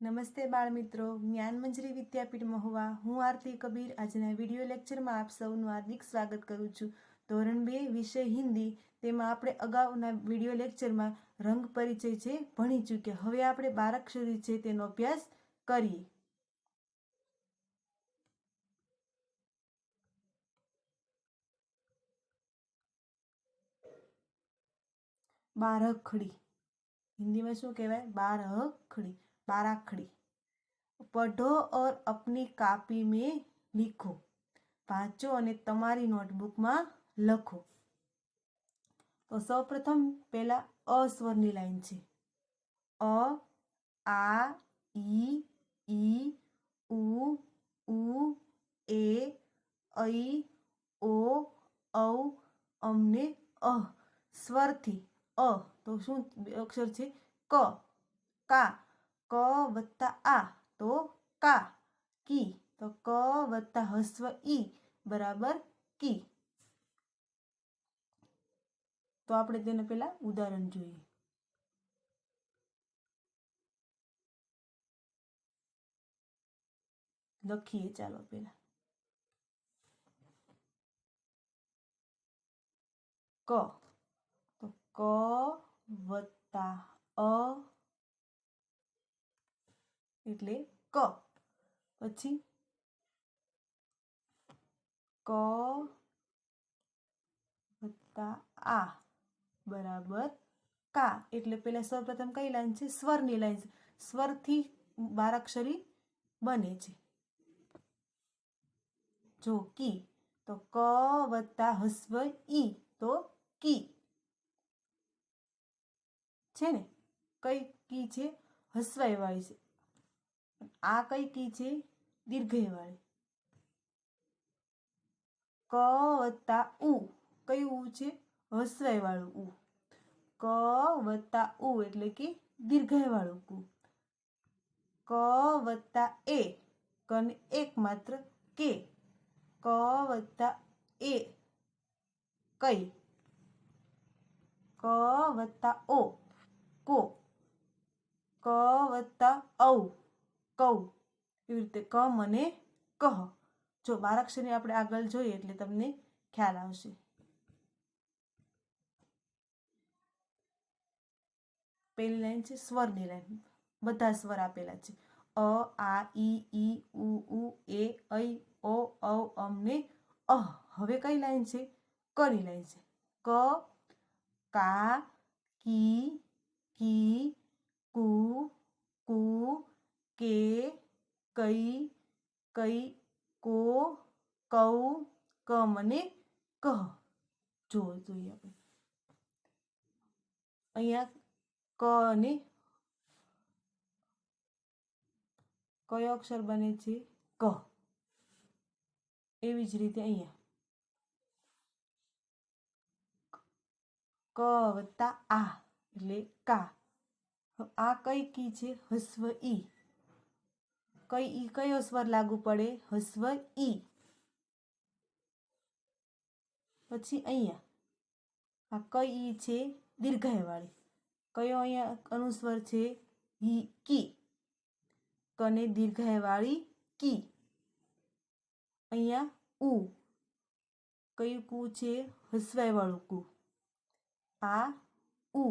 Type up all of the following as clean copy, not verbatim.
નમસ્તે બાળ મિત્રો, જ્ઞાનમંજરી વિદ્યાપીઠ મહુવા. હું આરતી કબીર આજના વિડીયો લેક્ચરમાં આપ સૌનું હાર્દિક સ્વાગત કરું છું. ધોરણ 2 વિષય હિન્દી, તેમાં આપણે અગાઉના વિડીયો લેક્ચરમાં રંગ પરિચય છે ભણી ચૂક્યા. હવે આપણે બારાક્ષરી છે તેનો અભ્યાસ કરીએ. બારાખડી हिंदी में શું કહેવાય? બારાખડી. બારાખડી. पढ़ो और अपनी कापी में लिखो. વાંચો અને તમારી નોટબુકમાં લખો. તો સૌપ્રથમ પહેલા અ સ્વરની લાઈન છે. અ, આ, ઈ, ઉ, એ, ઐ, ઓ, ઔ, અમને અહ. સ્વરથી અ તો શું અક્ષર છે? ક. કા. ક વત્તા આ તો કા. કી તો ક વત્તા હસ્વ ઈ બરાબર કી. તો આપણે તેને પહેલા ઉદાહરણ જોઈએ. લખીએ ચાલો પહેલા. ક તો ક વત્તા અ એટલે ક. પછી ક વત્તા આ બરાબર કા. એટલે પહેલા સૌપ્રથમ કઈ લાઈન છે? સ્વરની લાઈન છે. સ્વરથી બારાક્ષરી બને છે. જો કી તો ક વત્તા હસ્વ ઈ તો કી છે ને. કઈ કી છે? હસ્વાઈ વાળી છે. આ કઈ કી છે? દીર્ઘાઈ વાળી. ક વત્તા ઉ કયું ઉ છે? હસ્વાઈ વાળું ઉ. ક વત્તા ઉ એટલે કે દીર્ઘાઈ વાળું કુ. ક વત્તા એ કને એક માત્ર કે. ક વત્તા એ કઈ. ક વત્તા ઓ કો. ક વત્તા ઔ કૌ. એવી રીતે કમ અને કહ. જો બારાક્ષરી આપણે આગળ જોઈએ એટલે તમને ખ્યાલ આવશે. પહેલી લાઈન છે સ્વરની લાઈન. બધા સ્વર આપેલા છે. અ, આ, ઈ, ઉ, એ, ઐ, ઓ, ઔ, અમ ને અહ. હવે કઈ લાઈન છે? કની લાઈન છે. ક, કા, કી, કુ, કે, કઈ, કો, કૌ, કમ અને કહ. જોઈએ આપણે અહીંયા ક અને કયો અક્ષર બને છે? ક. એવી જ રીતે અહીંયા ક વત્તા આ એટલે કા. આ કઈ કી છે? હસ્વ ઈ. કયો સ્વર લાગુ પડે? હસ્વ ઈ. પછી અહીંયા આ કઈ ઈ છે? દીર્ઘાઈ વાળી. કયો અહીંયા અનુસ્વર છે? હી કી. કને દીર્ઘાઈ વાળી કી. અહીંયા ઉ કયું કુ છે? હસ્વાઈ વાળું કુ. આ ઉ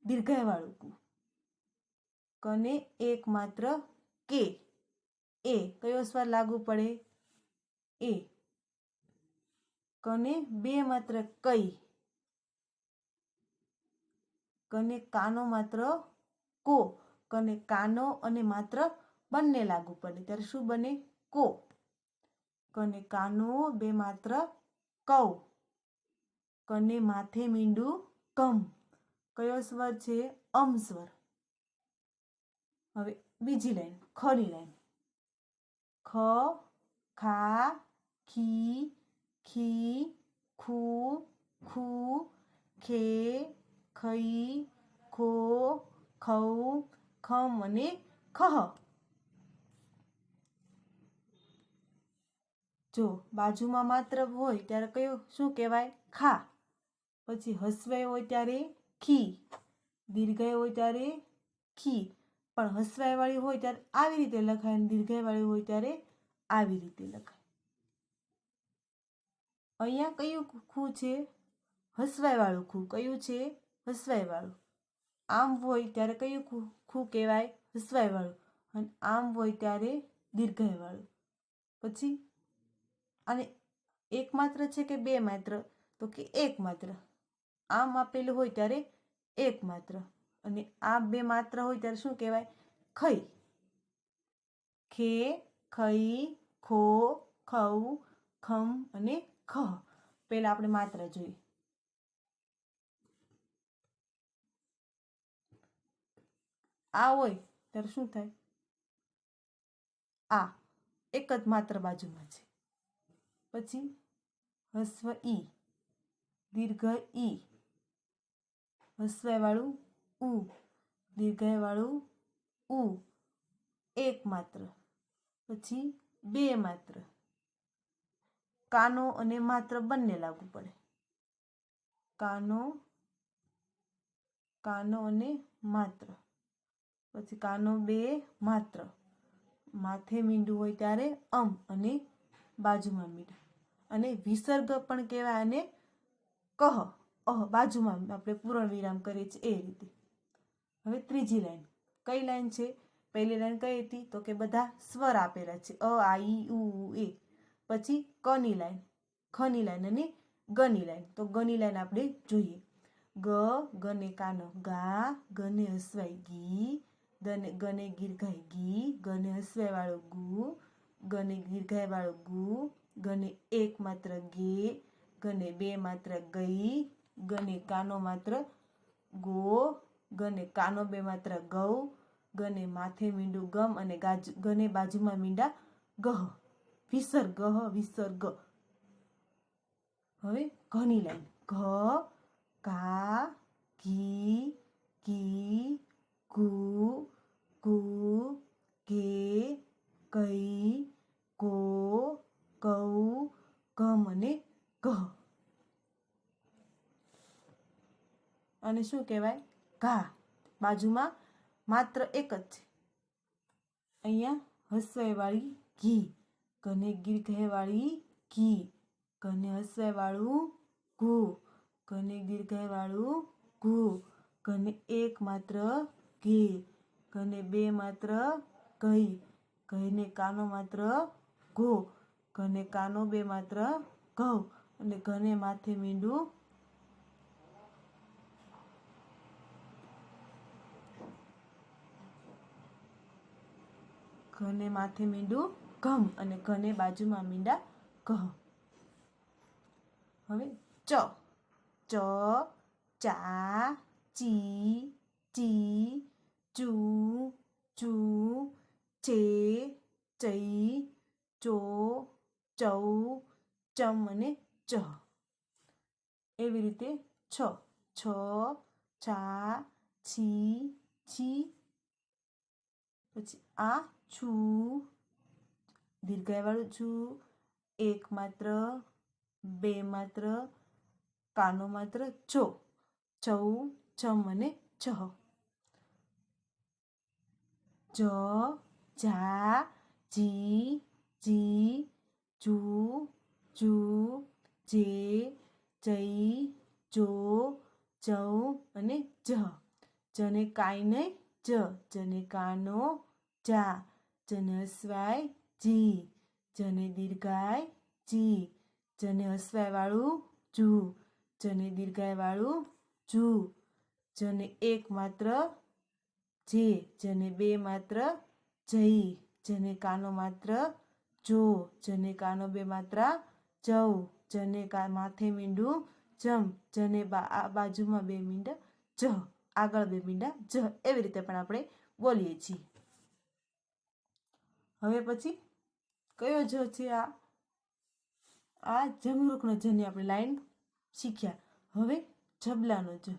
દીર્ઘાઈ વાળું કુ. કને એક માત્ર કે. એ કયો સ્વર લાગુ પડે? એ. કને બે માત્ર કઈ. કને કાનો માત્ર કો. કને કાનો અને માત્ર બંને લાગુ પડે ત્યારે શું બને? કો. કને કાનો બે માત્ર કૌ. કને માથે મીંડું કમ. કયો સ્વર છે? અમ સ્વર. હવે બીજી લાઈન ખની લાઈન. ખ, ખા, ખી, ખુ, ખે, ખઈ, ખો, ખૌ, ખમ અને ખહ. જો બાજુમાં માત્ર હોય ત્યારે કયો શું કહેવાય? ખા. પછી હસ્વાઈ હોય ત્યારે ખી. દીર્ઘાઈ હોય ત્યારે ખી. પણ હસવાઈવાળી હોય ત્યારે આવી રીતે લખાય અને દીર્ઘાઈવાળી હોય ત્યારે આવી રીતે લખાય. અહીંયા કયું ખૂ છે? હસવાઈવાળું ખૂ. કયું છે? હસવાઈવાળું. આમ હોય ત્યારે કયું ખૂ કહેવાય? હસવાઈવાળું. અને આમ હોય ત્યારે દીર્ઘાઈવાળું. પછી આને એક માત્ર છે કે બે માત્ર? તો કે એક માત્ર. આમ આપેલું હોય ત્યારે એક માત્ર અને આ બે માત્ર હોય ત્યારે શું કહેવાય? ખઈ. ખે, ખઈ, ખો, ખવ, ખમ અને ખ. પહેલા આપણે માત્ર જોઈએ. આ હોય ત્યારે શું થાય? આ એક જ માત્ર બાજુમાં છે. પછી હસ્વ ઈ, દીર્ઘ ઈ, હસવાઈવાળું ઉ, દીર્ઘાઈવાળું ઉ, એક માત્ર. પછી બે માત્ર. કાનો અને માત્ર બંને લાગુ પડે. કાનો, કાનો અને માત્ર. પછી કાનો બે માત્ર. માથે મીંડું હોય ત્યારે અને બાજુમાં મીંડું. અને વિસર્ગ પણ કહેવાય અને કહ, બાજુમાં આપણે પૂર્ણ વિરામ કરીએ છીએ એ રીતે. હવે ત્રીજી લાઈન. કઈ લાઈન છે? પહેલી લાઈન કઈ હતી? તો કે બધા સ્વર આપેલા છે. અ, આ, ઈ, ઉ, એ. પછી કની લાઈન, ખની લાઈન અને ગની લાઈન. તો ગની લાઈન આપણે જોઈએ. ગને કાનો ગા, ગને હસવાઈ ગી, ગને દીર્ઘાઈ ગી, ગને હસવાઈવાળું ગુ, ગને દીર્ઘાઈવાળું ગુ, ગને એક માત્ર ગે, ગને બે માત્ર ગઈ, ગને કાનો માત્ર ગો, ગને કાનો બે માત્ર ગૌ, ગને માથે મીંડું ગમ અને ગને બાજુમાં મીંડા ગહ. વિસર્ગ, વિસર્ગ. હવે ઘની લાઈન. ઘ, ઘા, ઘી, ઘી, ઘુ, ઘુ, ઘે, ગઈ, ગો, ગૌ, ગમ અને ગહ. અને શું કહેવાય? ઘા. બાજુમાં માત્ર એક જ છે. અહીંયા હસવાઈવાળી ઘી, ઘને દીર્ઘાઈવાળી ઘી, ઘને હસવાઈવાળું ઘુ, ઘને દીર્ઘાઈવાળું ઘુ, ઘને એક માત્ર ઘે, ઘને બે માત્ર ઘઈ, ઘને કાનો માત્ર ઘો, ઘને કાનો બે માત્ર ઘઉ અને ઘને માથે મીંડું ઘને માથે મીંડું ઘમ અને ઘને બાજુમાં મીંડા ઘ. હવે ચ. ચ, ચા, ચી, ચી, ચૂ, ચૂ, ચે, ચઈ, ચો, ચૌ, ચમ અને ચ. એવી રીતે છ. છ, છા, છી, છી. પછી આ છું, દીર્ઘાઈવાળું છું, એક માત્ર, બે માત્ર, કાનો માત્ર છો, છૌ, છમ અને છ. જ, જા, જી, જી, જુ, જુ, જે, જઈ, જો, જવ અને જ. જને કાંઈ નહીં જ, જને કાનો જા, જને હસવાય જી, જને દીર્ઘાય જી, જને હસવાઈવાળું જુ, જને દીર્ઘાઈવાળું જુ, જને એક માત્ર જે, જને બે માત્ર જઈ, જને કાનો માત્ર જો, જને કાનો બે માત્ર જવ, જને માથે મીંડું જમ, જને બાજુમાં બે મીંડા જ, આગળ બે મીંડા જ. એવી રીતે પણ આપણે બોલીએ છીએ. હવે પછી કયો જ છે? આ જમરૂખનો જની આપણે લાઈન શીખ્યા. હવે જબલાનો જ.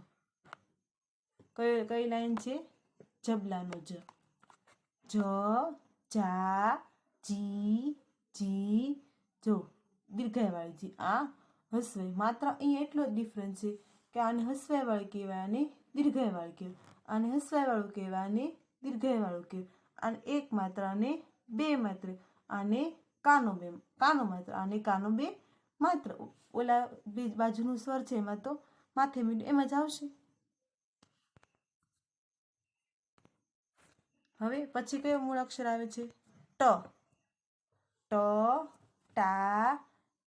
કઈ લાઈન છે? જબલાનો જ. જ, જા, જી, જી, જો, દીર્ઘાઈવાળી જી. આ હસવાઈ. માત્ર અહીંયા એટલો જ ડિફરન્સ છે કે આને હસવાઈવાળી કહેવાય અને દીર્ઘાઈવાળી કહેવાય. આને હસવાઈવાળું કહેવાય અને દીર્ઘાયવાળું કહેવાય. આને એક માત્ર અને બે માત્ર. આને કાનો માત્ર, આને કાનો બે માત્ર. ઓલા બાજુનું સ્વર છે એમાં તો માથે મીંડું એમ જ આવશે. હવે પછી કયો મૂળ અક્ષર આવે છે? ટ. ટ, ટા,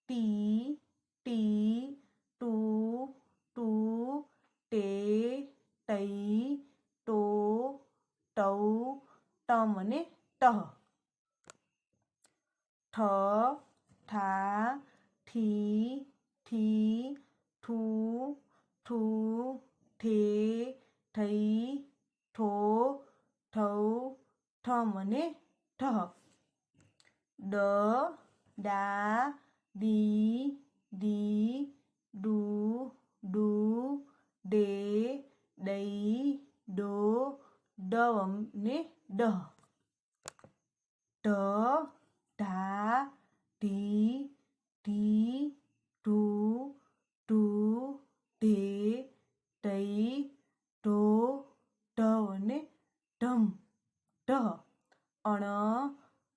ટી, ટી, ટુ, ટુ, ટે, ટઈ, ટો, ટૌ, ટમ અને ટહ. ઠ, ઠા, ઠી, ઠી, ઠું, ઠું, ઠે, ઠઈ, ઠો, ઠૌ, ઠમ અને ઠહ. ડ, ડા, ડી, ડી, ડુ, ડુ, ડે, ડઈ, ડો, ડવ ને ડહ. ઢ, ઢા, ઢી, ઢી, ઢૂ, ઢૂ, ઢે, ઢઈ, ઢો, ઢવ અને ઢમ, ઢહ. અણ,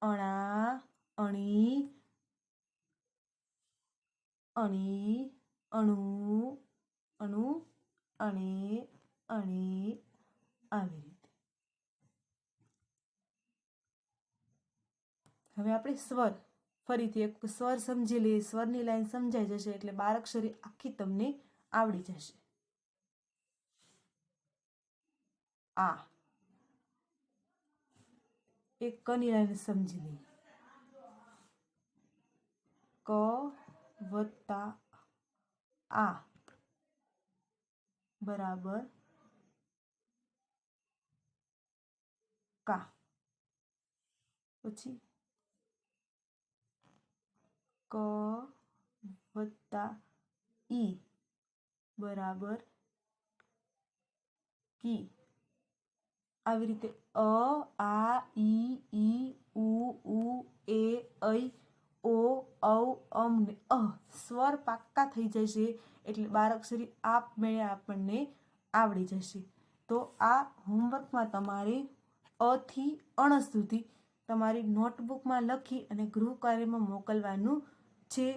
અણા, અણી, અણી, અણુ, અણુ, અણે, અણી, આવી રીતે. હવે આપણે સ્વર ફરીથી એક સ્વર સમજી લઈએ. સ્વરની લાઈન સમજાઈ જશે એટલે 12 અક્ષરી આખી તમને આવડી જશે. આ એક કની લાઈન સમજી લઈએ. ક વત્તા આ બરાબર કા. પછી ક વત્તા ઈ બરાબર કી. આવી રીતે અ, આ, ઈ, ઉ, એ, ઐ, ઓ, ઔ, અમ ને અહ સ્વર પાક્કા થઈ જશે એટલે 12 અક્ષરી આપમેળે આપણને આવડી જશે. તો આ હોમવર્કમાં તમારે અ થી અણ સુધી તમારી નોટબુકમાં લખી અને ગૃહ કાર્યમાં મોકલવાનું છે.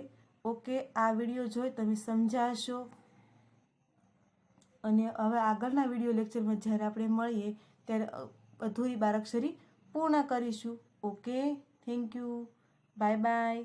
ઓકે, આ વિડીયો જોઈ તમે સમજાશો. અને હવે આગળના વિડીયો લેક્ચરમાં જ્યારે આપણે મળીએ ત્યારે અધૂરી 12 અક્ષરી પૂર્ણ કરીશું. Okay, thank you, bye bye.